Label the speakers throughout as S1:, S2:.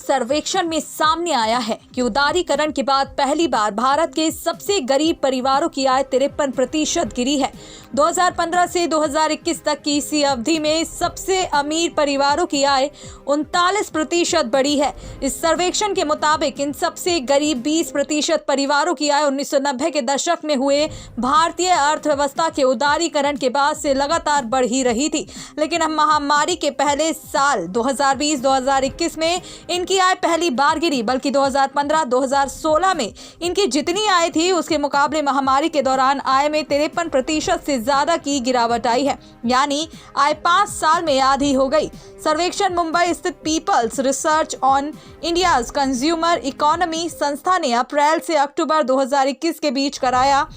S1: सर्वेक्षण में सामने आया है कि उदारीकरण के बाद पहली बार भारत के सबसे गरीब परिवारों की आय 53% गिरी है। 2015 से 2021 तक की इसी अवधि में सबसे अमीर परिवारों की आय 39% बढ़ी है। इस सर्वेक्षण के मुताबिक इन सबसे गरीब 20% परिवारों की आय 1990 के दशक में हुए भारतीय अर्थव्यवस्था के उदारीकरण के बाद से लगातार बढ़ ही रही थी, लेकिन अब महामारी के पहले साल 2020-2021 में इनकी आय पहली बार गिरी, बल्कि 2015-2016 में इनकी जितनी आय थी उसके मुकाबले महामारी के दौरान आय में 53% से ज्यादा की गिरावट आई है, यानी आय 5 साल में आधी हो गई। सर्वेक्षण मुंबई स्थित people's research on India's consumer economy संस्था ने अप्रैल से अक्टूबर 2021 के बीच कराया।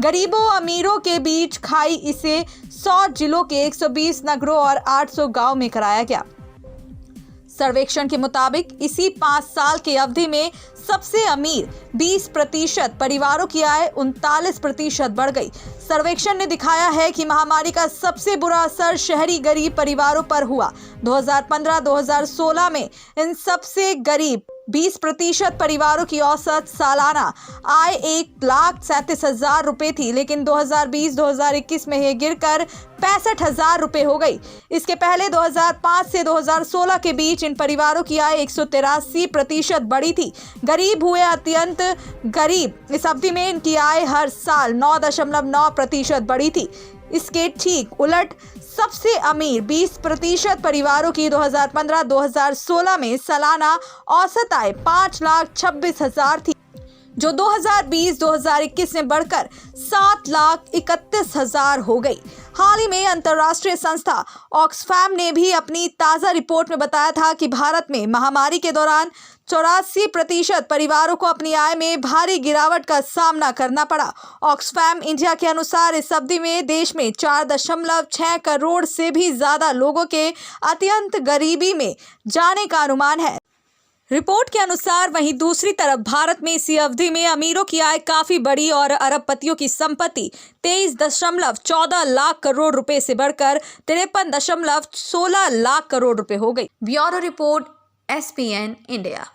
S1: गरीबों अमीरों के बीच खाई इसे 100 जिलों के 120 नगरों और 800 गांव में कराया गया। सर्वेक्षण के मुताबिक इसी 5 साल की अवधि में सबसे अमीर 20% परिवारों की आय 39% बढ़ गई। सर्वेक्षण ने दिखाया है कि महामारी का सबसे बुरा असर शहरी गरीब परिवारों पर हुआ। 2015-2016 में इन सबसे गरीब 20% परिवारों की औसत सालाना आय 1,37,000 रुपए थी, लेकिन 2020-2021 में यह गिरकर 65,000 रुपए हो गई। इसके पहले 2005 से 2016 के बीच इन परिवारों की आय 183% बढ़ी थी। गरीब हुए अत्यंत गरीब इस अवधि में इनकी आय हर साल 9.9% बढ़ी थी। इसके ठीक उलट सबसे अमीर 20% परिवारों की 2015-2016 में सालाना औसत आय 5,26,000 थी, जो 2020-2021 में बढ़कर 7,31,000 हो गई। हाल ही में अंतर्राष्ट्रीय संस्था ऑक्सफैम ने भी अपनी ताज़ा रिपोर्ट में बताया था कि भारत में महामारी के दौरान 84% परिवारों को अपनी आय में भारी गिरावट का सामना करना पड़ा। ऑक्सफैम इंडिया के अनुसार इस अवधि में देश में 4.6 करोड़ से भी ज्यादा लोगों के अत्यंत गरीबी में जाने का अनुमान है। रिपोर्ट के अनुसार वहीं दूसरी तरफ भारत में इसी अवधि में अमीरों की आय काफी बढ़ी और अरबपतियों की संपत्ति 23.14 लाख करोड़ रुपए से बढ़कर 53.16 लाख करोड़ रुपए हो गई। Bureau report, SPN India.